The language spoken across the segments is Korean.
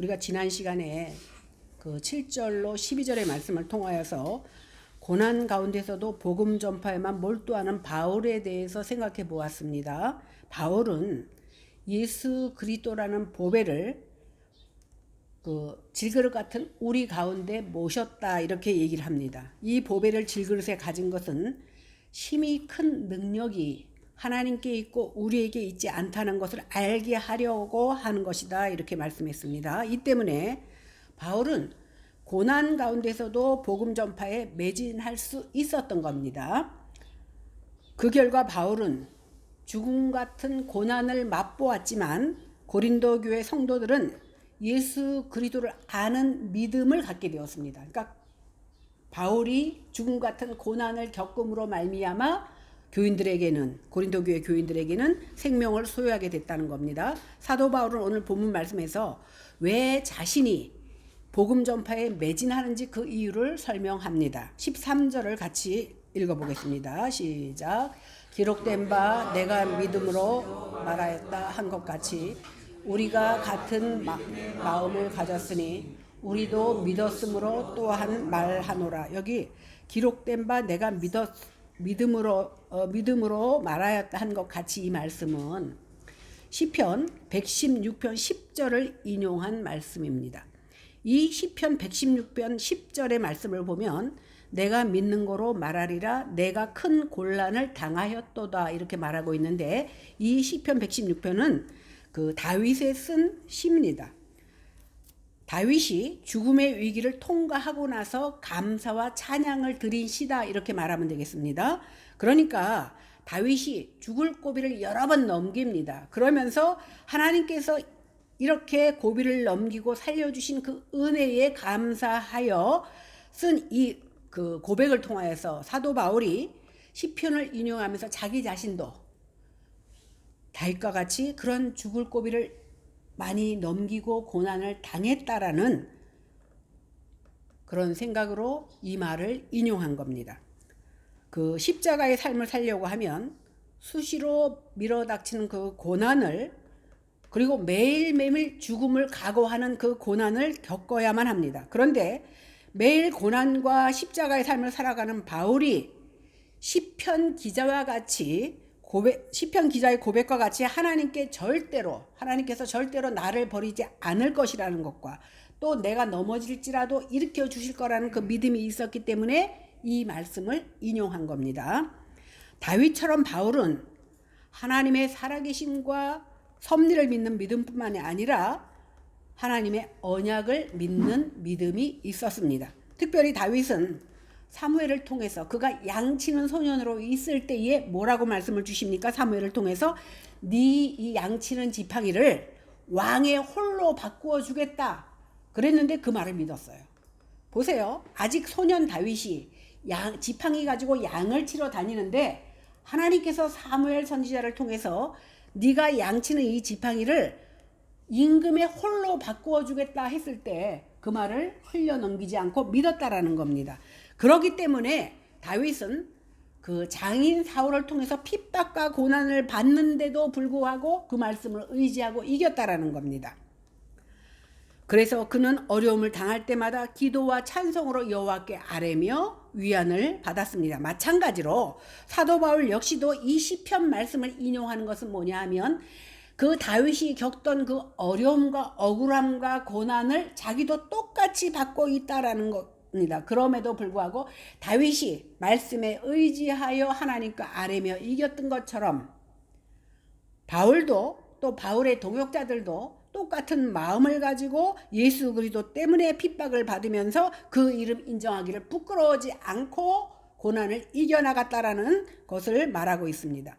우리가 지난 시간에 그 7절로 12절의 말씀을 통하여서 고난 가운데서도 복음 전파에만 몰두하는 바울에 대해서 생각해 보았습니다. 바울은 예수 그리스도라는 보배를 그 질그릇 같은 우리 가운데 모셨다 이렇게 얘기를 합니다. 이 보배를 질그릇에 가진 것은 심히 큰 능력이 하나님께 있고 우리에게 있지 않다는 것을 알게 하려고 하는 것이다 이렇게 말씀했습니다. 이 때문에 바울은 고난 가운데서도 복음 전파에 매진할 수 있었던 겁니다. 그 결과 바울은 죽음 같은 고난을 맛보았지만 고린도 교회 성도들은 예수 그리스도를 아는 믿음을 갖게 되었습니다. 그러니까 바울이 죽음 같은 고난을 겪음으로 말미암아 교인들에게는 고린도 교회 교인들에게는 생명을 소유하게 됐다는 겁니다. 사도 바울은 오늘 본문 말씀에서 왜 자신이 복음 전파에 매진하는지 그 이유를 설명합니다. 13절을 같이 읽어보겠습니다. 시작. 기록된 바 내가 믿음으로 말하였다 한 것 같이 우리가 같은 마음을 가졌으니 우리도 믿었으므로 또한 말하노라. 여기 기록된 바 내가 믿음으로 말하였다 한 것 같이 이 말씀은 시편 116편 10절을 인용한 말씀입니다. 이 시편 116편 10절의 말씀을 보면 내가 믿는 거로 말하리라 내가 큰 곤란을 당하였도다 이렇게 말하고 있는데 이 시편 116편은 그 다윗에 쓴 시입니다. 다윗이 죽음의 위기를 통과하고 나서 감사와 찬양을 드린 시다 이렇게 말하면 되겠습니다. 그러니까 다윗이 죽을 고비를 여러 번 넘깁니다. 그러면서 하나님께서 이렇게 고비를 넘기고 살려주신 그 은혜에 감사하여 쓴 이 그 고백을 통하여서 사도 바울이 시편을 인용하면서 자기 자신도 다윗과 같이 그런 죽을 고비를 많이 넘기고 고난을 당했다라는 그런 생각으로 이 말을 인용한 겁니다. 그 십자가의 삶을 살려고 하면 수시로 밀어닥치는 그 고난을 그리고 매일매일 죽음을 각오하는 그 고난을 겪어야만 합니다. 그런데 매일 고난과 십자가의 삶을 살아가는 바울이 시편 기자와 같이 시편 기자의 고백과 같이 하나님께서 절대로 나를 버리지 않을 것이라는 것과 또 내가 넘어질지라도 일으켜 주실 거라는 그 믿음이 있었기 때문에 이 말씀을 인용한 겁니다. 다윗처럼 바울은 하나님의 살아계심과 섭리를 믿는 믿음뿐만이 아니라 하나님의 언약을 믿는 믿음이 있었습니다. 특별히 다윗은 사무엘을 통해서 그가 양치는 소년으로 있을 때에 뭐라고 말씀을 주십니까? 사무엘을 통해서 네 이 양치는 지팡이를 왕의 홀로 바꾸어 주겠다 그랬는데 그 말을 믿었어요. 보세요. 아직 소년 다윗이 지팡이 가지고 양을 치러 다니는데 하나님께서 사무엘 선지자를 통해서 네가 양치는 이 지팡이를 임금의 홀로 바꾸어 주겠다 했을 때 그 말을 흘려넘기지 않고 믿었다라는 겁니다. 그렇기 때문에 다윗은 그 장인 사울을 통해서 핍박과 고난을 받는데도 불구하고 그 말씀을 의지하고 이겼다라는 겁니다. 그래서 그는 어려움을 당할 때마다 기도와 찬송으로 여호와께 아뢰며 위안을 받았습니다. 마찬가지로 사도 바울 역시도 이 시편 말씀을 인용하는 것은 뭐냐 하면 그 다윗이 겪던 그 어려움과 억울함과 고난을 자기도 똑같이 받고 있다라는 겁니다. 그럼에도 불구하고 다윗이 말씀에 의지하여 하나님과 아뢰며 이겼던 것처럼 바울도 또 바울의 동역자들도 똑같은 마음을 가지고 예수 그리스도 때문에 핍박을 받으면서 그 이름 인정하기를 부끄러워하지 않고 고난을 이겨나갔다라는 것을 말하고 있습니다.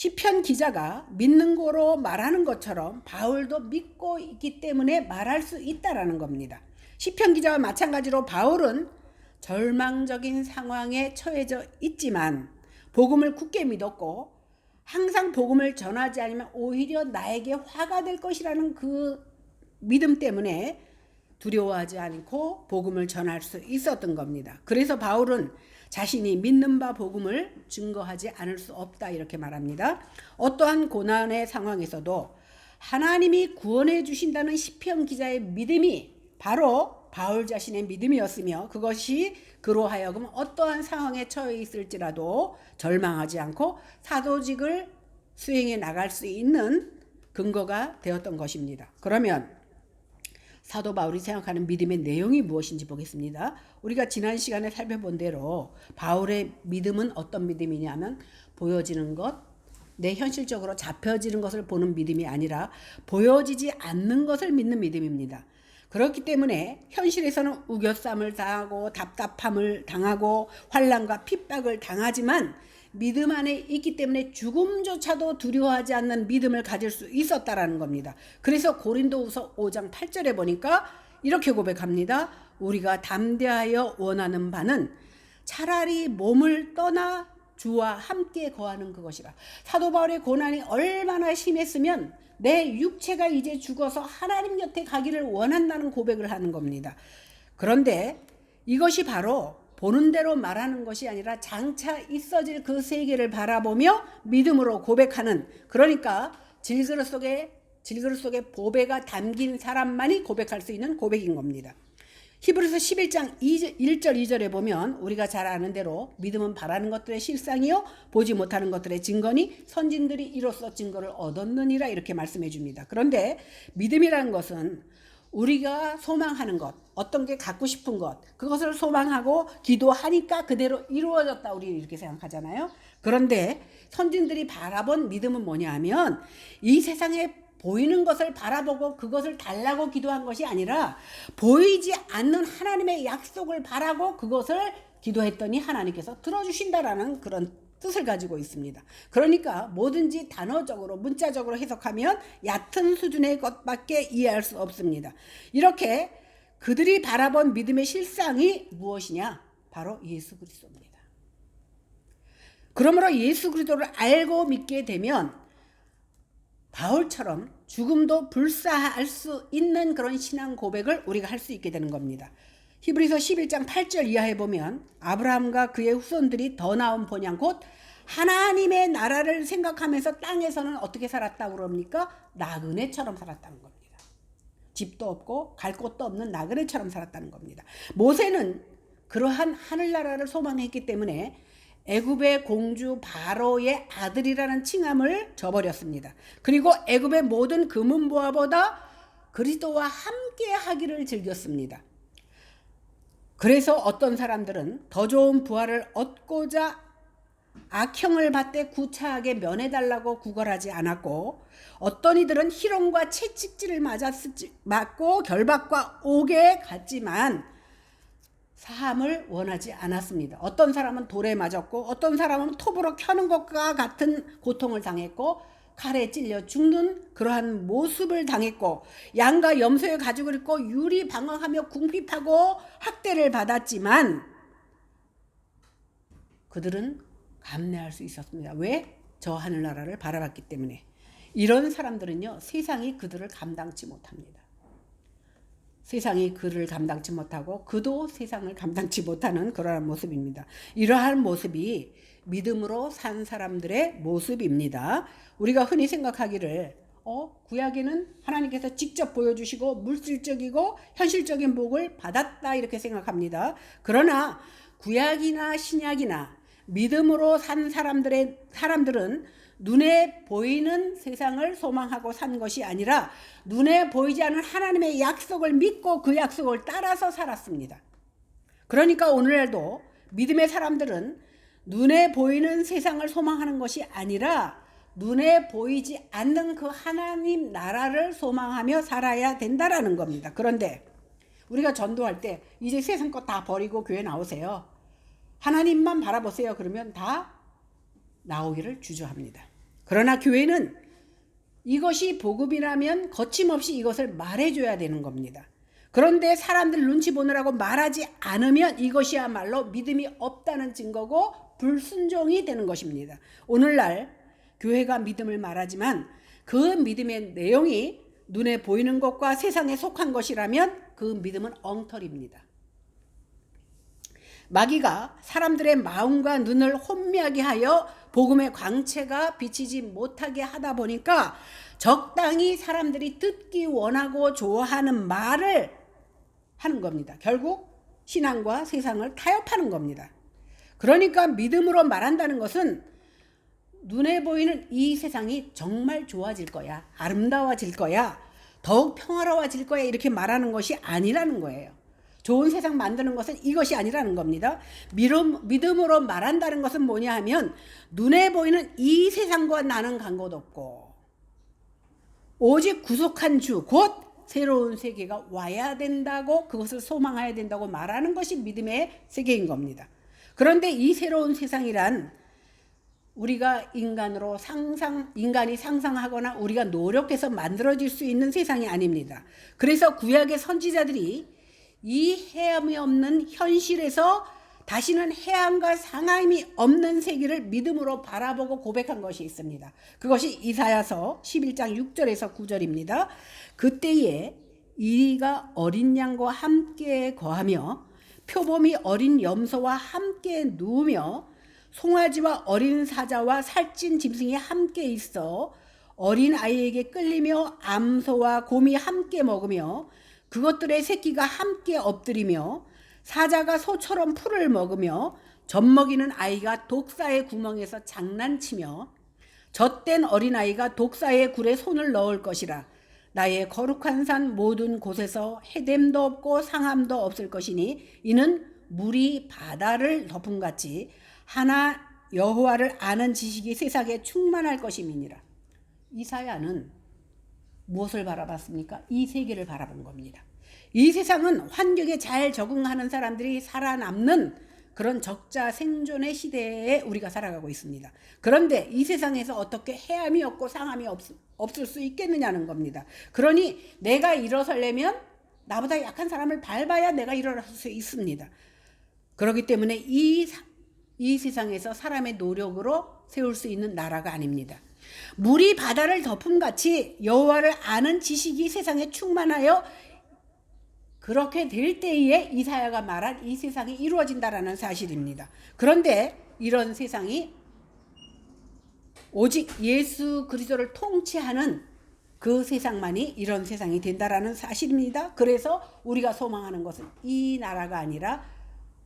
시편 기자가 믿는 거로 말하는 것처럼 바울도 믿고 있기 때문에 말할 수 있다라는 겁니다. 시편 기자와 마찬가지로 바울은 절망적인 상황에 처해져 있지만 복음을 굳게 믿었고 항상 복음을 전하지 않으면 오히려 나에게 화가 될 것이라는 그 믿음 때문에 두려워하지 않고 복음을 전할 수 있었던 겁니다. 그래서 바울은 자신이 믿는 바 복음을 증거하지 않을 수 없다 이렇게 말합니다. 어떠한 고난의 상황에서도 하나님이 구원해 주신다는 시편 기자의 믿음이 바로 바울 자신의 믿음이었으며, 그것이 그로 하여금 어떠한 상황에 처해 있을지라도 절망하지 않고 사도직을 수행해 나갈 수 있는 근거가 되었던 것입니다. 그러면 사도 바울이 생각하는 믿음의 내용이 무엇인지 보겠습니다. 우리가 지난 시간에 살펴본 대로 바울의 믿음은 어떤 믿음이냐면, 보여지는 것, 내 현실적으로 잡혀지는 것을 보는 믿음이 아니라 보여지지 않는 것을 믿는 믿음입니다. 그렇기 때문에 현실에서는 우겨쌈을 당하고 답답함을 당하고 환난과 핍박을 당하지만 믿음 안에 있기 때문에 죽음조차도 두려워하지 않는 믿음을 가질 수 있었다라는 겁니다. 그래서 고린도후서 5장 8절에 보니까 이렇게 고백합니다. 우리가 담대하여 원하는 바는 차라리 몸을 떠나 주와 함께 거하는 그것이라. 사도 바울의 고난이 얼마나 심했으면 내 육체가 이제 죽어서 하나님 곁에 가기를 원한다는 고백을 하는 겁니다. 그런데 이것이 바로 보는 대로 말하는 것이 아니라 장차 있어질 그 세계를 바라보며 믿음으로 고백하는, 그러니까 질그릇 속에 보배가 담긴 사람만이 고백할 수 있는 고백인 겁니다. 히브리서 11장 1절 2절에 보면 우리가 잘 아는 대로 믿음은 바라는 것들의 실상이요 보지 못하는 것들의 증거니 선진들이 이로써 증거를 얻었느니라, 이렇게 말씀해 줍니다. 그런데 믿음이라는 것은 우리가 소망하는 것, 어떤 게 갖고 싶은 것, 그것을 소망하고 기도하니까 그대로 이루어졌다, 우리 이렇게 생각하잖아요. 그런데 선진들이 바라본 믿음은 뭐냐 하면, 이 세상에 보이는 것을 바라보고 그것을 달라고 기도한 것이 아니라 보이지 않는 하나님의 약속을 바라고 그것을 기도했더니 하나님께서 들어주신다라는 그런 뜻을 가지고 있습니다. 그러니까 뭐든지 단어적으로 문자적으로 해석하면 얕은 수준의 것밖에 이해할 수 없습니다. 이렇게 그들이 바라본 믿음의 실상이 무엇이냐? 바로 예수 그리스도입니다. 그러므로 예수 그리스도를 알고 믿게 되면 바울처럼 죽음도 불사할 수 있는 그런 신앙 고백을 우리가 할 수 있게 되는 겁니다. 히브리서 11장 8절 이하에 보면 아브라함과 그의 후손들이 더 나은 본향 곧 하나님의 나라를 생각하면서 땅에서는 어떻게 살았다고 그럽니까? 나그네처럼 살았다는 겁니다. 집도 없고 갈 곳도 없는 나그네처럼 살았다는 겁니다. 모세는 그러한 하늘나라를 소망했기 때문에 애굽의 공주 바로의 아들이라는 칭함을 저버렸습니다. 그리고 애굽의 모든 금은보화보다 그리스도와 함께 하기를 즐겼습니다. 그래서 어떤 사람들은 더 좋은 부활을 얻고자 악형을 받되 구차하게 면해달라고 구걸하지 않았고, 어떤 이들은 희롱과 채찍질을 맞고 결박과 옥에 갔지만 사함을 원하지 않았습니다. 어떤 사람은 돌에 맞았고 어떤 사람은 톱으로 켜는 것과 같은 고통을 당했고 칼에 찔려 죽는 그러한 모습을 당했고 양과 염소의 가죽을 입고 유리 방황하며 궁핍하고 학대를 받았지만 그들은 감내할 수 있었습니다. 왜? 저 하늘나라를 바라봤기 때문에. 이런 사람들은요, 세상이 그들을 감당치 못합니다. 세상이 그를 감당치 못하고 그도 세상을 감당치 못하는 그러한 모습입니다. 이러한 모습이 믿음으로 산 사람들의 모습입니다. 우리가 흔히 생각하기를 구약에는 하나님께서 직접 보여주시고 물질적이고 현실적인 복을 받았다, 이렇게 생각합니다. 그러나 구약이나 신약이나 믿음으로 산 사람들은 눈에 보이는 세상을 소망하고 산 것이 아니라 눈에 보이지 않는 하나님의 약속을 믿고 그 약속을 따라서 살았습니다. 그러니까 오늘날도 믿음의 사람들은 눈에 보이는 세상을 소망하는 것이 아니라 눈에 보이지 않는 그 하나님 나라를 소망하며 살아야 된다라는 겁니다. 그런데 우리가 전도할 때 이제 세상 것 다 버리고 교회 나오세요, 하나님만 바라보세요, 그러면 다 나오기를 주저합니다. 그러나 교회는 이것이 복음이라면 거침없이 이것을 말해줘야 되는 겁니다. 그런데 사람들 눈치 보느라고 말하지 않으면 이것이야말로 믿음이 없다는 증거고 불순종이 되는 것입니다. 오늘날 교회가 믿음을 말하지만 그 믿음의 내용이 눈에 보이는 것과 세상에 속한 것이라면 그 믿음은 엉터리입니다. 마귀가 사람들의 마음과 눈을 혼미하게 하여 복음의 광채가 비치지 못하게 하다 보니까 적당히 사람들이 듣기 원하고 좋아하는 말을 하는 겁니다. 결국 신앙과 세상을 타협하는 겁니다. 그러니까 믿음으로 말한다는 것은 눈에 보이는 이 세상이 정말 좋아질 거야, 아름다워질 거야, 더욱 평화로워질 거야 이렇게 말하는 것이 아니라는 거예요. 좋은 세상 만드는 것은 이것이 아니라는 겁니다. 믿음으로 말한다는 것은 뭐냐 하면 눈에 보이는 이 세상과 나는 관계도 없고 오직 구속한 주 곧 새로운 세계가 와야 된다고, 그것을 소망해야 된다고 말하는 것이 믿음의 세계인 겁니다. 그런데 이 새로운 세상이란 우리가 인간이 상상하거나 우리가 노력해서 만들어질 수 있는 세상이 아닙니다. 그래서 구약의 선지자들이 이 해함이 없는 현실에서 다시는 해함과 상함이 없는 세계를 믿음으로 바라보고 고백한 것이 있습니다. 그것이 이사야서 11장 6절에서 9절입니다. 그때에 이리가 어린 양과 함께 거하며 표범이 어린 염소와 함께 누우며 송아지와 어린 사자와 살찐 짐승이 함께 있어 어린 아이에게 끌리며 암소와 곰이 함께 먹으며 그것들의 새끼가 함께 엎드리며 사자가 소처럼 풀을 먹으며 젖먹이는 아이가 독사의 구멍에서 장난치며 젖된 어린아이가 독사의 굴에 손을 넣을 것이라. 나의 거룩한 산 모든 곳에서 해됨도 없고 상함도 없을 것이니 이는 물이 바다를 덮음같이 하나 여호와를 아는 지식이 세상에 충만할 것임이니라. 이사야는 무엇을 바라봤습니까? 이 세계를 바라본 겁니다. 이 세상은 환경에 잘 적응하는 사람들이 살아남는 그런 적자 생존의 시대에 우리가 살아가고 있습니다. 그런데 이 세상에서 어떻게 해함이 없고 상함이 없을 수 있겠느냐는 겁니다. 그러니 내가 일어서려면 나보다 약한 사람을 밟아야 내가 일어날 수 있습니다. 그렇기 때문에 이 세상에서 사람의 노력으로 세울 수 있는 나라가 아닙니다. 물이 바다를 덮음같이 여호와를 아는 지식이 세상에 충만하여 그렇게 될 때에 이사야가 말한 이 세상이 이루어진다라는 사실입니다. 그런데 이런 세상이 오직 예수 그리스도를 통치하는 그 세상만이 이런 세상이 된다라는 사실입니다. 그래서 우리가 소망하는 것은 이 나라가 아니라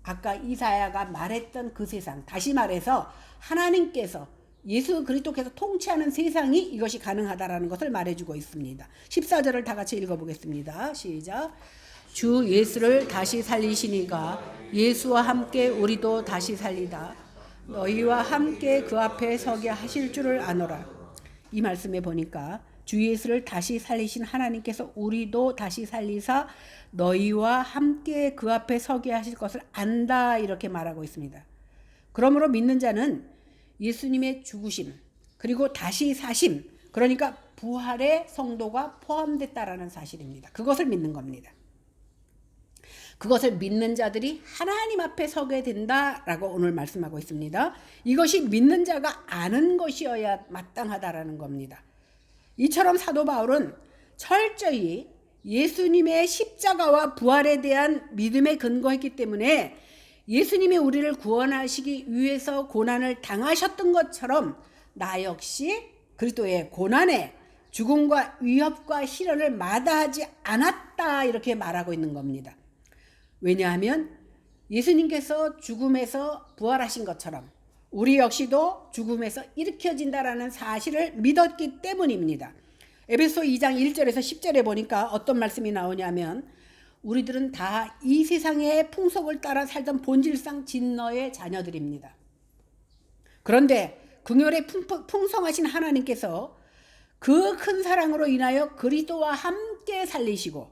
아까 이사야가 말했던 그 세상, 다시 말해서 하나님께서 예수 그리스도께서 통치하는 세상이 이것이 가능하다라는 것을 말해주고 있습니다. 14절을 다 같이 읽어보겠습니다. 시작. 주 예수를 다시 살리시니가 예수와 함께 우리도 다시 살리다 너희와 함께 그 앞에 서게 하실 줄을 아노라. 이 말씀에 보니까 주 예수를 다시 살리신 하나님께서 우리도 다시 살리사 너희와 함께 그 앞에 서게 하실 것을 안다 이렇게 말하고 있습니다. 그러므로 믿는 자는 예수님의 죽으심 그리고 다시 사심, 그러니까 부활의 성도가 포함됐다라는 사실입니다. 그것을 믿는 겁니다. 그것을 믿는 자들이 하나님 앞에 서게 된다라고 오늘 말씀하고 있습니다. 이것이 믿는 자가 아는 것이어야 마땅하다라는 겁니다. 이처럼 사도 바울은 철저히 예수님의 십자가와 부활에 대한 믿음에 근거했기 때문에 예수님이 우리를 구원하시기 위해서 고난을 당하셨던 것처럼 나 역시 그리스도의 고난에 죽음과 위협과 시련을 마다하지 않았다 이렇게 말하고 있는 겁니다. 왜냐하면 예수님께서 죽음에서 부활하신 것처럼 우리 역시도 죽음에서 일으켜진다라는 사실을 믿었기 때문입니다. 에베소 2장 1절에서 10절에 보니까 어떤 말씀이 나오냐면 우리들은 다 이 세상의 풍속을 따라 살던 본질상 진너의 자녀들입니다. 그런데 긍휼의 풍성하신 하나님께서 그 큰 사랑으로 인하여 그리스도와 함께 살리시고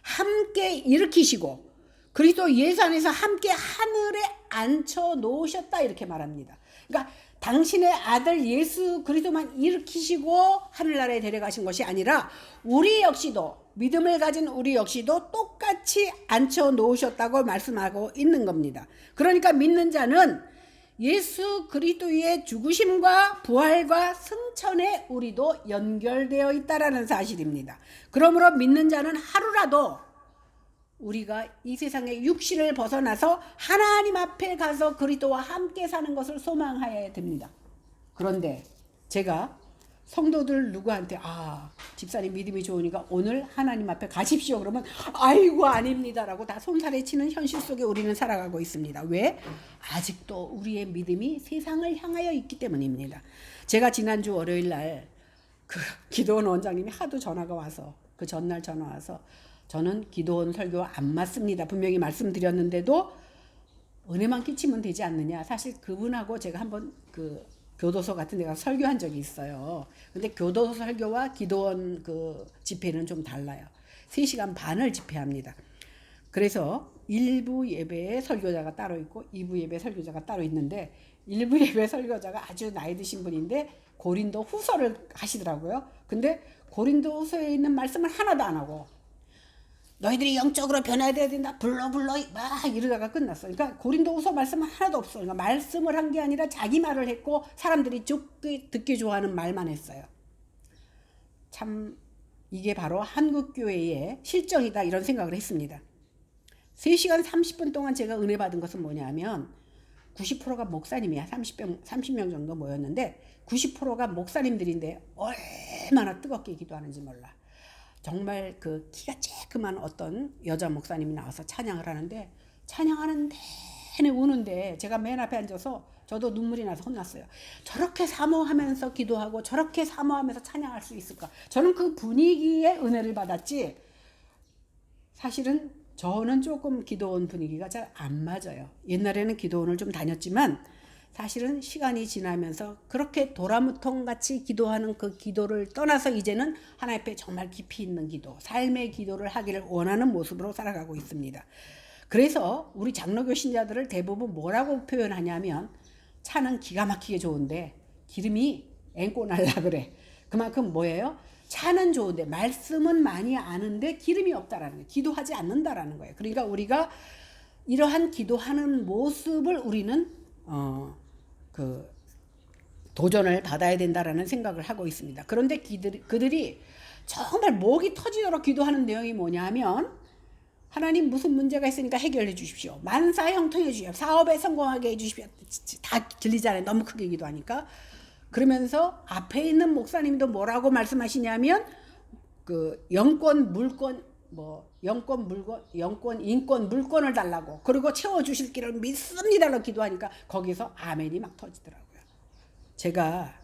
함께 일으키시고 그리스도 예수 안에서 함께 하늘에 앉혀 놓으셨다 이렇게 말합니다. 그러니까 당신의 아들 예수 그리스도만 일으키시고 하늘나라에 데려가신 것이 아니라 우리 역시도 믿음을 가진 우리 역시도 똑같이 앉혀 놓으셨다고 말씀하고 있는 겁니다. 그러니까 믿는 자는 예수 그리스도의 죽으심과 부활과 승천에 우리도 연결되어 있다라는 사실입니다. 그러므로 믿는 자는 하루라도 우리가 이 세상의 육신을 벗어나서 하나님 앞에 가서 그리스도와 함께 사는 것을 소망해야 됩니다. 그런데 제가 성도들 누구한테 집사님 믿음이 좋으니까 오늘 하나님 앞에 가십시오 그러면 아이고 아닙니다라고 다 손살에 치는 현실 속에 우리는 살아가고 있습니다. 왜? 아직도 우리의 믿음이 세상을 향하여 있기 때문입니다. 제가 지난주 월요일 날 그 기도원 원장님이 하도 전화가 와서 그 전날 전화 와서 저는 기도원 설교와 안 맞습니다. 분명히 말씀드렸는데도 은혜만 끼치면 되지 않느냐. 사실 그분하고 제가 한번 그 교도소 같은 데 가서 설교한 적이 있어요. 근데 교도소 설교와 기도원 그 집회는 좀 달라요. 3시간 반을 집회합니다. 그래서 1부 예배에 설교자가 따로 있고 2부 예배 설교자가 따로 있는데 1부 예배 설교자가 아주 나이 드신 분인데 고린도 후서를 하시더라고요. 근데 고린도 후서에 있는 말씀을 하나도 안 하고 너희들이 영적으로 변화해야 된다. 불러 막 이러다가 끝났어. 그러니까 고린도후서 말씀은 하나도 없어. 그러니까 말씀을 한 게 아니라 자기 말을 했고 사람들이 듣기 좋아하는 말만 했어요. 참 이게 바로 한국교회의 실정이다 이런 생각을 했습니다. 3시간 30분 동안 제가 은혜 받은 것은 뭐냐면 90%가 목사님이야. 30명 정도 모였는데 90%가 목사님들인데 얼마나 뜨겁게 기도하는지 몰라. 정말 그 키가 쬐끄만 어떤 여자 목사님이 나와서 찬양을 하는데 찬양하는 내내 우는데 제가 맨 앞에 앉아서 저도 눈물이 나서 혼났어요. 저렇게 사모하면서 기도하고 저렇게 사모하면서 찬양할 수 있을까? 저는 그 분위기에 은혜를 받았지 사실은 저는 조금 기도원 분위기가 잘 안 맞아요. 옛날에는 기도원을 좀 다녔지만 사실은 시간이 지나면서 그렇게 도라무통같이 기도하는 그 기도를 떠나서 이제는 하나님 앞에 정말 깊이 있는 기도, 삶의 기도를 하기를 원하는 모습으로 살아가고 있습니다. 그래서 우리 장로교 신자들을 대부분 뭐라고 표현하냐면 차는 기가 막히게 좋은데 기름이 앵꼬 날라 그래. 그만큼 뭐예요? 차는 좋은데 말씀은 많이 아는데 기름이 없다라는 거예요. 기도하지 않는다라는 거예요. 그러니까 우리가 이러한 기도하는 모습을 우리는 그 도전을 받아야 된다라는 생각을 하고 있습니다. 그런데 그들이 정말 목이 터지도록 기도하는 내용이 뭐냐면 하나님 무슨 문제가 있으니까 해결해 주십시오. 만사 형통해 주십시오. 사업에 성공하게 해 주십시오. 다 들리잖아요. 너무 크게 기도하니까. 그러면서 앞에 있는 목사님도 뭐라고 말씀하시냐면 그 영권 인권 물권을 달라고 그리고 채워주실 길을 믿습니다라고 기도하니까 거기서 아멘이 막 터지더라고요. 제가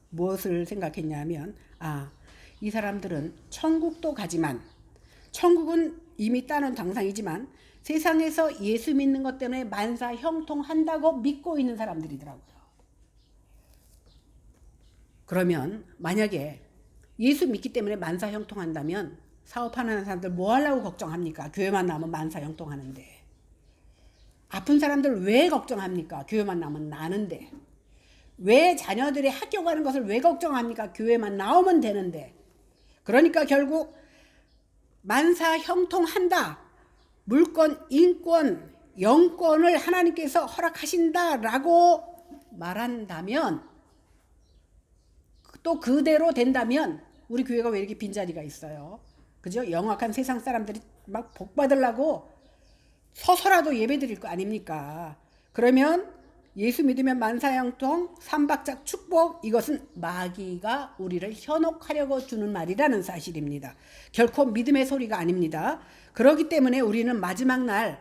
무엇을 생각했냐면 이 사람들은 천국도 가지만 천국은 이미 따놓은 당상이지만 세상에서 예수 믿는 것 때문에 만사 형통한다고 믿고 있는 사람들이더라고요. 그러면 만약에 예수 믿기 때문에 만사 형통한다면 사업하는 사람들 뭐 하려고 걱정합니까? 교회만 나오면 만사 형통하는데. 아픈 사람들 왜 걱정합니까? 교회만 나오면 나는데. 왜 자녀들이 학교 가는 것을 왜 걱정합니까? 교회만 나오면 되는데. 그러니까 결국 만사 형통한다. 물권, 인권, 영권을 하나님께서 허락하신다라고 말한다면 또 그대로 된다면 우리 교회가 왜 이렇게 빈자리가 있어요? 그죠? 영악한 세상 사람들이 막 복 받으려고 서서라도 예배 드릴 거 아닙니까? 그러면 예수 믿으면 만사형통, 삼박작 축복 이것은 마귀가 우리를 현혹하려고 주는 말이라는 사실입니다. 결코 믿음의 소리가 아닙니다. 그렇기 때문에 우리는 마지막 날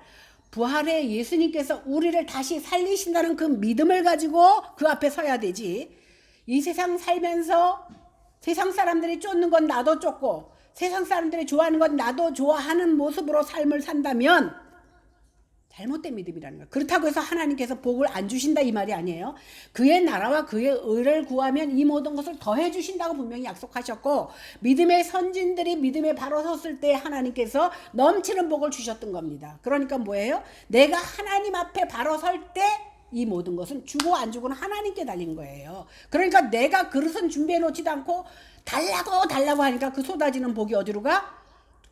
부활의 예수님께서 우리를 다시 살리신다는 그 믿음을 가지고 그 앞에 서야 되지. 이 세상 살면서 세상 사람들이 쫓는 건 나도 쫓고 세상 사람들이 좋아하는 건 나도 좋아하는 모습으로 삶을 산다면 잘못된 믿음이라는 거예요. 그렇다고 해서 하나님께서 복을 안 주신다 이 말이 아니에요. 그의 나라와 그의 의를 구하면 이 모든 것을 더해 주신다고 분명히 약속하셨고 믿음의 선진들이 믿음에 바로 섰을 때 하나님께서 넘치는 복을 주셨던 겁니다. 그러니까 뭐예요? 내가 하나님 앞에 바로 설 때 이 모든 것은 주고 안 주고는 하나님께 달린 거예요. 그러니까 내가 그릇은 준비해 놓지도 않고 달라고 하니까 그 쏟아지는 복이 어디로 가?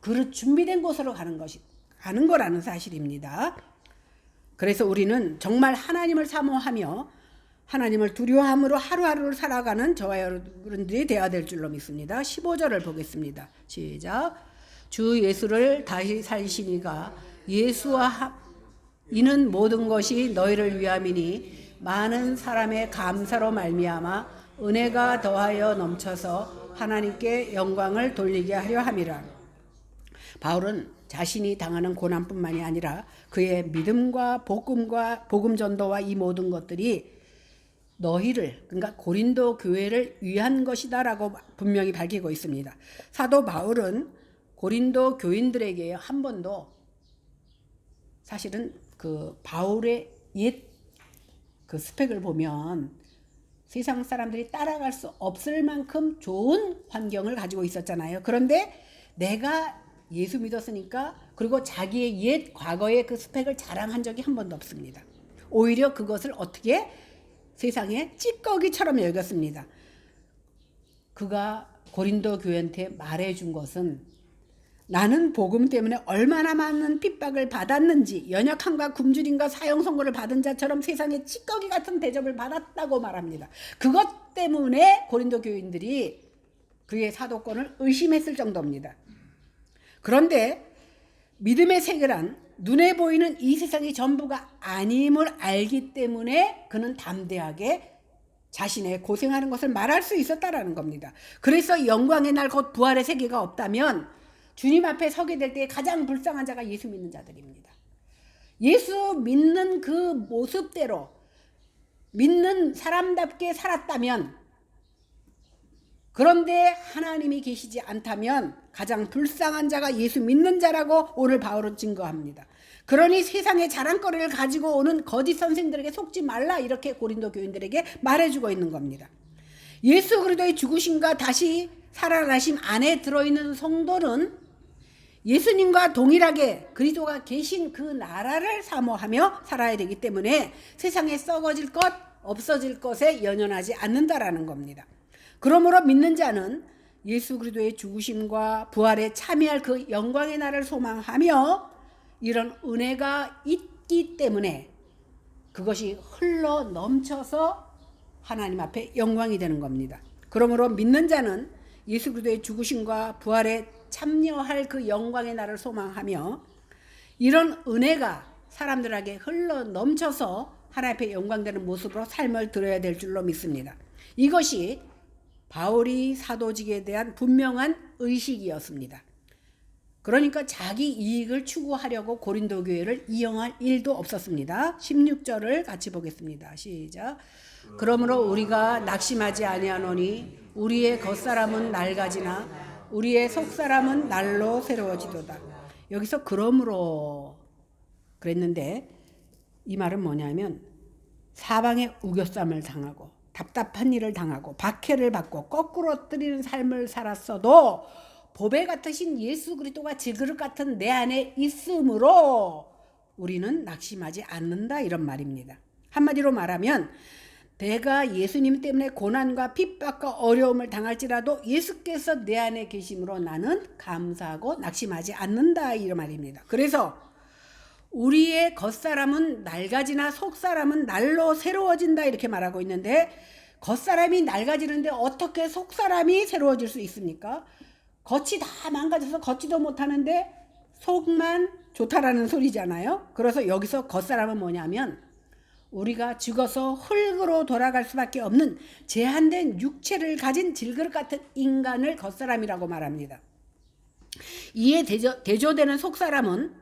그릇 준비된 곳으로 가는 거라는 사실입니다. 그래서 우리는 정말 하나님을 사모하며 하나님을 두려워함으로 하루하루를 살아가는 저와 여러분들이 되어야 될 줄로 믿습니다. 15절을 보겠습니다. 시작. 주 예수를 다시 살리시니가 이는 모든 것이 너희를 위함이니 많은 사람의 감사로 말미암아 은혜가 더하여 넘쳐서 하나님께 영광을 돌리게 하려 함이라. 바울은 자신이 당하는 고난뿐만이 아니라 그의 믿음과 복음 전도와 이 모든 것들이 너희를, 그러니까 고린도 교회를 위한 것이다라고 분명히 밝히고 있습니다. 사도 바울은 고린도 교인들에게 한 번도 사실은 그 바울의 옛 그 스펙을 보면 세상 사람들이 따라갈 수 없을 만큼 좋은 환경을 가지고 있었잖아요. 그런데 내가 예수 믿었으니까, 그리고 자기의 옛 과거의 그 스펙을 자랑한 적이 한 번도 없습니다. 오히려 그것을 어떻게 세상에 찌꺼기처럼 여겼습니다. 그가 고린도 교회한테 말해준 것은 나는 복음 때문에 얼마나 많은 핍박을 받았는지, 연약함과 굶주림과 사형 선고를 받은 자처럼 세상에 찌꺼기 같은 대접을 받았다고 말합니다. 그것 때문에 고린도 교인들이 그의 사도권을 의심했을 정도입니다. 그런데 믿음의 세계란 눈에 보이는 이 세상이 전부가 아님을 알기 때문에 그는 담대하게 자신의 고생하는 것을 말할 수 있었다라는 겁니다. 그래서 영광의 날 곧 부활의 세계가 없다면 주님 앞에 서게 될 때 가장 불쌍한 자가 예수 믿는 자들입니다. 예수 믿는 그 모습대로 믿는 사람답게 살았다면, 그런데 하나님이 계시지 않다면 가장 불쌍한 자가 예수 믿는 자라고 오늘 바울은 증거합니다. 그러니 세상의 자랑거리를 가지고 오는 거짓 선생들에게 속지 말라, 이렇게 고린도 교인들에게 말해주고 있는 겁니다. 예수 그리스도의 죽으심과 다시 살아나심 안에 들어있는 성도는 예수님과 동일하게 그리스도가 계신 그 나라를 사모하며 살아야 되기 때문에 세상에 썩어질 것, 없어질 것에 연연하지 않는다라는 겁니다. 그러므로 믿는 자는 예수 그리스도의 죽으심과 부활에 참여할 그 영광의 날을 소망하며 이런 은혜가 있기 때문에 그것이 흘러 넘쳐서 하나님 앞에 영광이 되는 겁니다. 그러므로 믿는 자는 예수 그리스도의 죽으심과 부활에 참여할 그 영광의 날을 소망하며 이런 은혜가 사람들에게 흘러 넘쳐서 하나님 앞에 영광되는 모습으로 삶을 들어야 될 줄로 믿습니다. 이것이 바울이 사도직에 대한 분명한 의식이었습니다. 그러니까 자기 이익을 추구하려고 고린도 교회를 이용할 일도 없었습니다. 16절을 같이 보겠습니다. 시작. 그러므로 우리가 낙심하지 아니하노니 우리의 겉사람은 낡아지나 우리의 속사람은 날로 새로워지도다. 여기서 그러므로 그랬는데 이 말은 뭐냐면 사방에 우겨쌈을 당하고 답답한 일을 당하고 박해를 받고 거꾸로 뜨리는 삶을 살았어도 보배 같으신 예수 그리스도가 질그릇 같은 내 안에 있으므로 우리는 낙심하지 않는다, 이런 말입니다. 한마디로 말하면 내가 예수님 때문에 고난과 핍박과 어려움을 당할지라도 예수께서 내 안에 계심으로 나는 감사하고 낙심하지 않는다, 이런 말입니다. 그래서 우리의 겉사람은 낡아지나 속사람은 날로 새로워진다, 이렇게 말하고 있는데 겉사람이 낡아지는데 어떻게 속사람이 새로워질 수 있습니까? 겉이 다 망가져서 걷지도 못하는데 속만 좋다라는 소리잖아요. 그래서 여기서 겉사람은 뭐냐면 우리가 죽어서 흙으로 돌아갈 수밖에 없는 제한된 육체를 가진 질그릇 같은 인간을 겉사람이라고 말합니다. 이에 대조되는 속사람은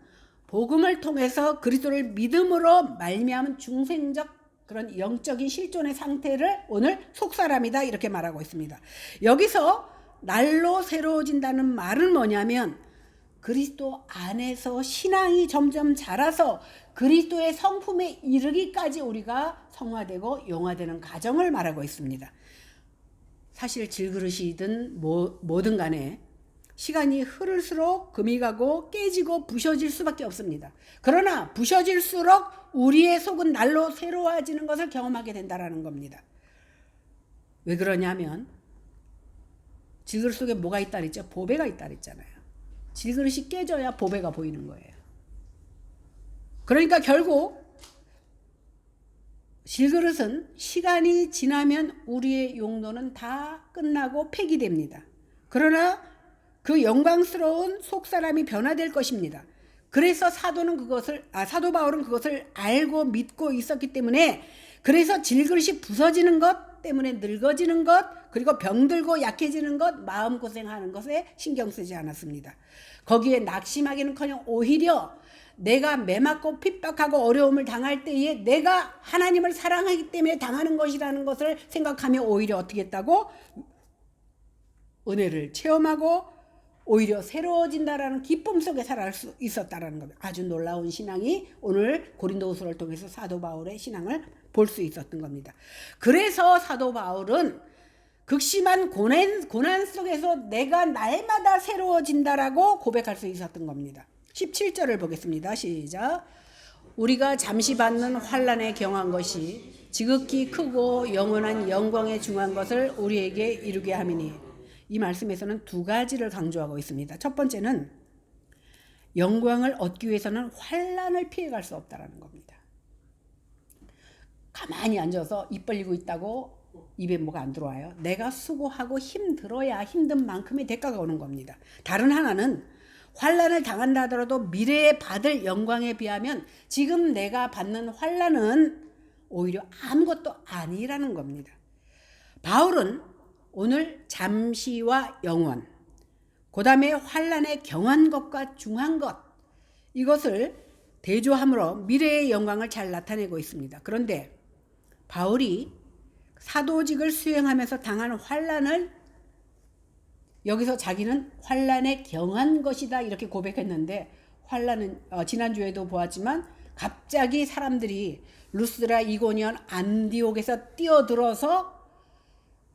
복음을 통해서 그리스도를 믿음으로 말미암은 중생적 그런 영적인 실존의 상태를 오늘 속사람이다, 이렇게 말하고 있습니다. 여기서 날로 새로워진다는 말은 뭐냐면 그리스도 안에서 신앙이 점점 자라서 그리스도의 성품에 이르기까지 우리가 성화되고 용화되는 과정을 말하고 있습니다. 사실 질그릇이든 뭐든 간에 시간이 흐를수록 금이 가고 깨지고 부셔질 수밖에 없습니다. 그러나 부셔질수록 우리의 속은 날로 새로워지는 것을 경험하게 된다는 겁니다. 왜 그러냐면 질그릇 속에 뭐가 있다 그랬죠? 보배가 있다 그랬잖아요. 질그릇이 깨져야 보배가 보이는 거예요. 그러니까 결국 질그릇은 시간이 지나면 우리의 용도는 다 끝나고 폐기됩니다. 그러나 그 영광스러운 속사람이 변화될 것입니다. 그래서 사도 바울은 그것을 알고 믿고 있었기 때문에, 그래서 질그릇이 부서지는 것 때문에 늙어지는 것, 그리고 병들고 약해지는 것, 마음고생하는 것에 신경 쓰지 않았습니다. 거기에 낙심하기는커녕 오히려 내가 매맞고 핍박하고 어려움을 당할 때에 내가 하나님을 사랑하기 때문에 당하는 것이라는 것을 생각하며 오히려 어떻게 했다고? 은혜를 체험하고 오히려 새로워진다라는 기쁨 속에 살아갈 수 있었다라는 겁니다. 아주 놀라운 신앙이 오늘 고린도후서를 통해서 사도 바울의 신앙을 볼 수 있었던 겁니다. 그래서 사도 바울은 극심한 고난 속에서 내가 날마다 새로워진다라고 고백할 수 있었던 겁니다. 17절을 보겠습니다. 시작. 우리가 잠시 받는 환난에 경한 것이 지극히 크고 영원한 영광에 중한 것을 우리에게 이루게 함이니. 이 말씀에서는 두 가지를 강조하고 있습니다. 첫 번째는 영광을 얻기 위해서는 환난을 피해갈 수 없다는 겁니다. 가만히 앉아서 입 벌리고 있다고 입에 뭐가 안 들어와요. 내가 수고하고 힘들어야 힘든 만큼의 대가가 오는 겁니다. 다른 하나는 환난을 당한다 하더라도 미래에 받을 영광에 비하면 지금 내가 받는 환난은 오히려 아무것도 아니라는 겁니다. 바울은 오늘 잠시와 영원, 그 다음에 환난에 경한 것과 중한 것, 이것을 대조함으로 미래의 영광을 잘 나타내고 있습니다. 그런데 바울이 사도직을 수행하면서 당한 환난을 여기서 자기는 환난에 경한 것이다 이렇게 고백했는데, 환난은 지난주에도 보았지만 갑자기 사람들이 루스드라, 이고니온, 안디옥에서 뛰어들어서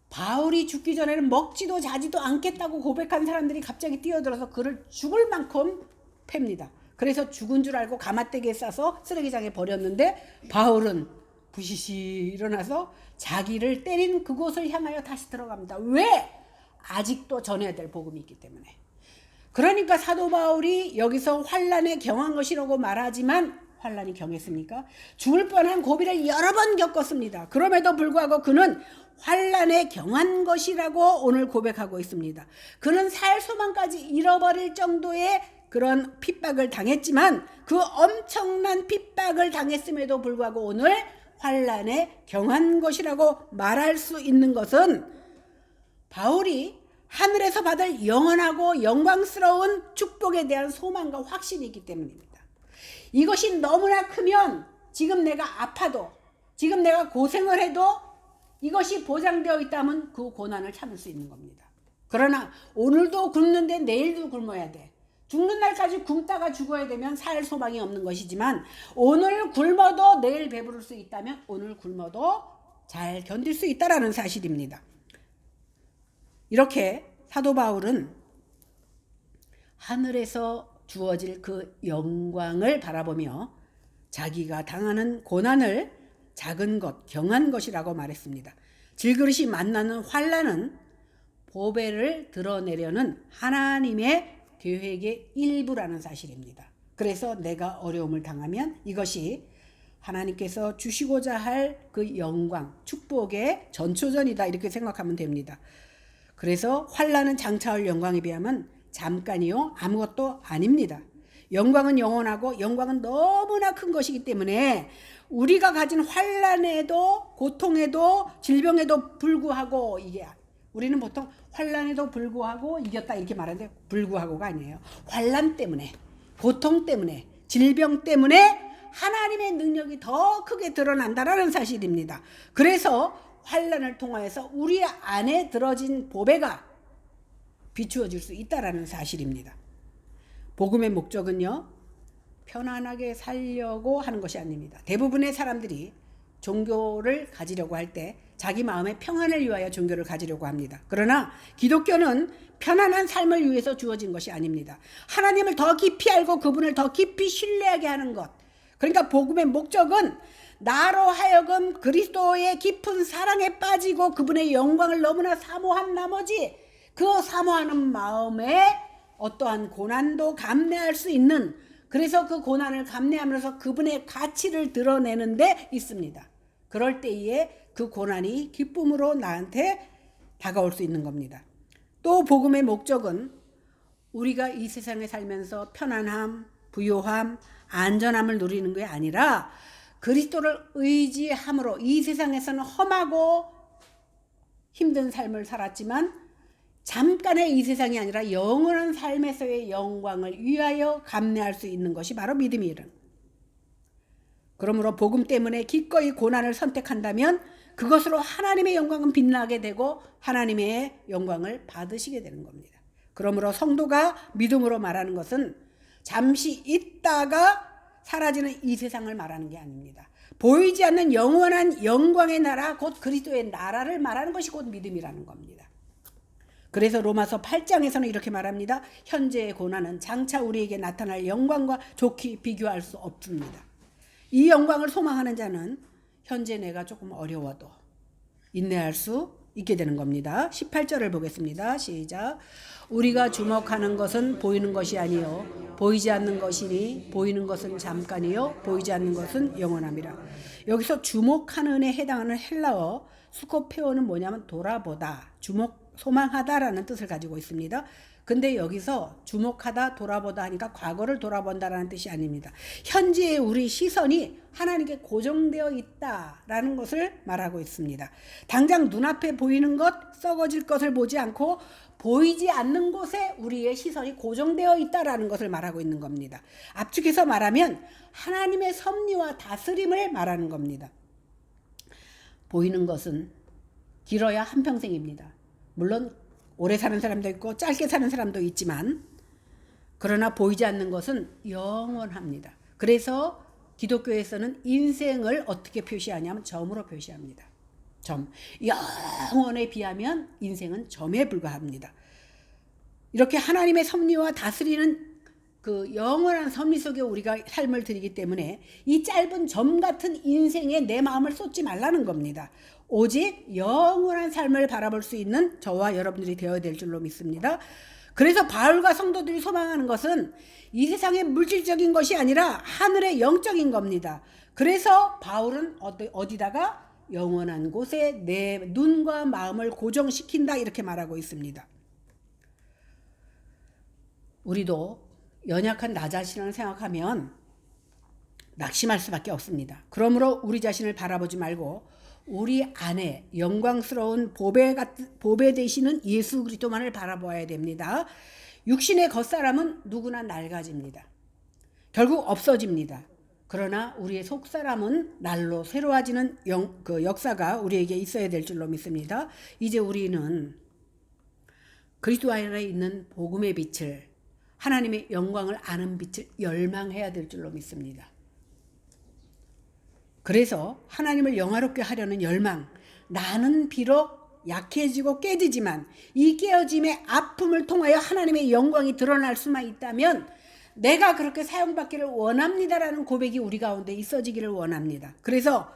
바울이 죽기 전에는 먹지도 자지도 않겠다고 고백한 사람들이 갑자기 뛰어들어서 그를 죽을 만큼 팹니다. 그래서 죽은 줄 알고 가마떼기에 싸서 쓰레기장에 버렸는데 바울은 부시시 일어나서 자기를 때린 그곳을 향하여 다시 들어갑니다. 왜? 아직도 전해야 될 복음이 있기 때문에. 그러니까 사도 바울이 여기서 환난에 경한 것이라고 말하지만 환난이 경했습니까? 죽을 뻔한 고비를 여러 번 겪었습니다. 그럼에도 불구하고 그는 환난에 경한 것이라고 오늘 고백하고 있습니다. 그는 살 소망까지 잃어버릴 정도의 그런 핍박을 당했지만 그 엄청난 핍박을 당했음에도 불구하고 오늘 환난에 경한 것이라고 말할 수 있는 것은 바울이 하늘에서 받을 영원하고 영광스러운 축복에 대한 소망과 확신이 있기 때문입니다. 이것이 너무나 크면 지금 내가 아파도, 지금 내가 고생을 해도 이것이 보장되어 있다면 그 고난을 참을 수 있는 겁니다. 그러나 오늘도 굶는데 내일도 굶어야 돼. 죽는 날까지 굶다가 죽어야 되면 살 소망이 없는 것이지만, 오늘 굶어도 내일 배부를 수 있다면 오늘 굶어도 잘 견딜 수 있다라는 사실입니다. 이렇게 사도 바울은 하늘에서 주어질 그 영광을 바라보며 자기가 당하는 고난을 작은 것, 경한 것이라고 말했습니다. 질그릇이 만나는 환난은 보배를 드러내려는 하나님의 계획의 일부라는 사실입니다. 그래서 내가 어려움을 당하면 이것이 하나님께서 주시고자 할 그 영광, 축복의 전초전이다 이렇게 생각하면 됩니다. 그래서 환난은 장차올 영광에 비하면 잠깐이요 아무것도 아닙니다. 영광은 영원하고 영광은 너무나 큰 것이기 때문에 우리가 가진 환난에도, 고통에도, 질병에도 불구하고, 이게 우리는 보통 환난에도 불구하고 이겼다 이렇게 말하는데 불구하고가 아니에요. 환난 때문에, 고통 때문에, 질병 때문에 하나님의 능력이 더 크게 드러난다라는 사실입니다. 그래서 환난을 통하여서 우리 안에 들어진 보배가 비추어질 수 있다라는 사실입니다. 복음의 목적은요, 편안하게 살려고 하는 것이 아닙니다. 대부분의 사람들이 종교를 가지려고 할 때 자기 마음의 평안을 위하여 종교를 가지려고 합니다. 그러나 기독교는 편안한 삶을 위해서 주어진 것이 아닙니다. 하나님을 더 깊이 알고 그분을 더 깊이 신뢰하게 하는 것. 그러니까 복음의 목적은 나로 하여금 그리스도의 깊은 사랑에 빠지고 그분의 영광을 너무나 사모한 나머지 그 사모하는 마음에 어떠한 고난도 감내할 수 있는, 그래서 그 고난을 감내하면서 그분의 가치를 드러내는 데 있습니다. 그럴 때에 그 고난이 기쁨으로 나한테 다가올 수 있는 겁니다. 또 복음의 목적은 우리가 이 세상에 살면서 편안함, 부요함, 안전함을 누리는 게 아니라 그리스도를 의지함으로 이 세상에서는 험하고 힘든 삶을 살았지만 잠깐의 이 세상이 아니라 영원한 삶에서의 영광을 위하여 감내할 수 있는 것이 바로 믿음이라. 그러므로 복음 때문에 기꺼이 고난을 선택한다면 그것으로 하나님의 영광은 빛나게 되고 하나님의 영광을 받으시게 되는 겁니다. 그러므로 성도가 믿음으로 말하는 것은 잠시 있다가 사라지는 이 세상을 말하는 게 아닙니다. 보이지 않는 영원한 영광의 나라, 곧 그리스도의 나라를 말하는 것이 곧 믿음이라는 겁니다. 그래서 로마서 8장에서는 이렇게 말합니다. 현재의 고난은 장차 우리에게 나타날 영광과 좋게 비교할 수 없습니다. 이 영광을 소망하는 자는 현재 내가 조금 어려워도 인내할 수 있게 되는 겁니다. 18절을 보겠습니다. 시작. 우리가 주목하는 것은 보이는 것이 아니요 보이지 않는 것이니 보이는 것은 잠깐이요 보이지 않는 것은 영원함이라. 여기서 주목하는에 해당하는 헬라어 스코페오는 뭐냐면 돌아보다, 주목, 소망하다라는 뜻을 가지고 있습니다. 근데 여기서 주목하다, 돌아보다 하니까 과거를 돌아본다라는 뜻이 아닙니다. 현재의 우리 시선이 하나님께 고정되어 있다라는 것을 말하고 있습니다. 당장 눈앞에 보이는 것, 썩어질 것을 보지 않고 보이지 않는 곳에 우리의 시선이 고정되어 있다라는 것을 말하고 있는 겁니다. 압축해서 말하면 하나님의 섭리와 다스림을 말하는 겁니다. 보이는 것은 길어야 한평생입니다. 물론 오래 사는 사람도 있고 짧게 사는 사람도 있지만 그러나 보이지 않는 것은 영원합니다. 그래서 기독교에서는 인생을 어떻게 표시하냐면 점으로 표시합니다. 점. 영원에 비하면 인생은 점에 불과합니다. 이렇게 하나님의 섭리와 다스리는 그 영원한 섭리 속에 우리가 삶을 드리기 때문에 이 짧은 점 같은 인생에 내 마음을 쏟지 말라는 겁니다. 오직 영원한 삶을 바라볼 수 있는 저와 여러분들이 되어야 될 줄로 믿습니다. 그래서 바울과 성도들이 소망하는 것은 이 세상의 물질적인 것이 아니라 하늘의 영적인 겁니다. 그래서 바울은 어디다가 영원한 곳에 내 눈과 마음을 고정시킨다 이렇게 말하고 있습니다. 우리도 연약한 나 자신을 생각하면 낙심할 수밖에 없습니다. 그러므로 우리 자신을 바라보지 말고 우리 안에 영광스러운 보배 되시는 예수 그리스도만을 바라보아야 됩니다. 육신의 겉사람은 누구나 낡아집니다. 결국 없어집니다. 그러나 우리의 속사람은 날로 새로워지는 역사가 우리에게 있어야 될 줄로 믿습니다. 이제 우리는 그리스도 안에 있는 복음의 빛을, 하나님의 영광을 아는 빛을 열망해야 될 줄로 믿습니다. 그래서 하나님을 영화롭게 하려는 열망, 나는 비록 약해지고 깨지지만 이 깨어짐의 아픔을 통하여 하나님의 영광이 드러날 수만 있다면 내가 그렇게 사용받기를 원합니다라는 고백이 우리 가운데 있어지기를 원합니다. 그래서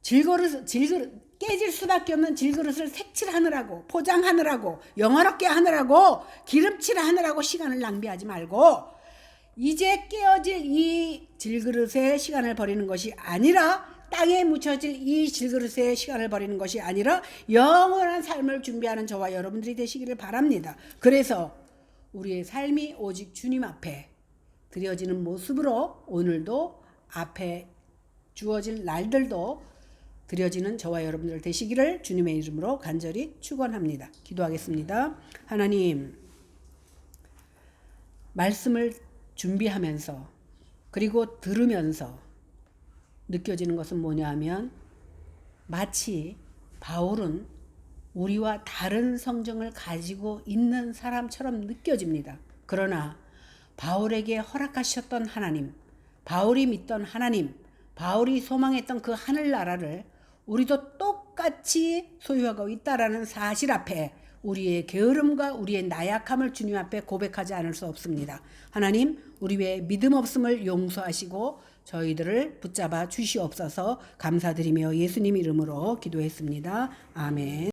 깨질 수밖에 없는 질그릇을 색칠하느라고, 포장하느라고, 영화롭게 하느라고, 기름칠하느라고 시간을 낭비하지 말고 이제 깨어질 이 질그릇에 시간을 버리는 것이 아니라, 땅에 묻혀질 이 질그릇에 시간을 버리는 것이 아니라 영원한 삶을 준비하는 저와 여러분들이 되시기를 바랍니다. 그래서 우리의 삶이 오직 주님 앞에 드려지는 모습으로 오늘도 앞에 주어질 날들도 드려지는 저와 여러분들 되시기를 주님의 이름으로 간절히 축원합니다. 기도하겠습니다. 하나님, 말씀을 준비하면서 그리고 들으면서 느껴지는 것은 뭐냐 하면 마치 바울은 우리와 다른 성정을 가지고 있는 사람처럼 느껴집니다. 그러나 바울에게 허락하셨던 하나님, 바울이 믿던 하나님, 바울이 소망했던 그 하늘나라를 우리도 똑같이 소유하고 있다라는 사실 앞에 우리의 게으름과 우리의 나약함을 주님 앞에 고백하지 않을 수 없습니다. 하나님, 우리의 믿음 없음을 용서하시고 저희들을 붙잡아 주시옵소서. 감사드리며 예수님 이름으로 기도했습니다. 아멘.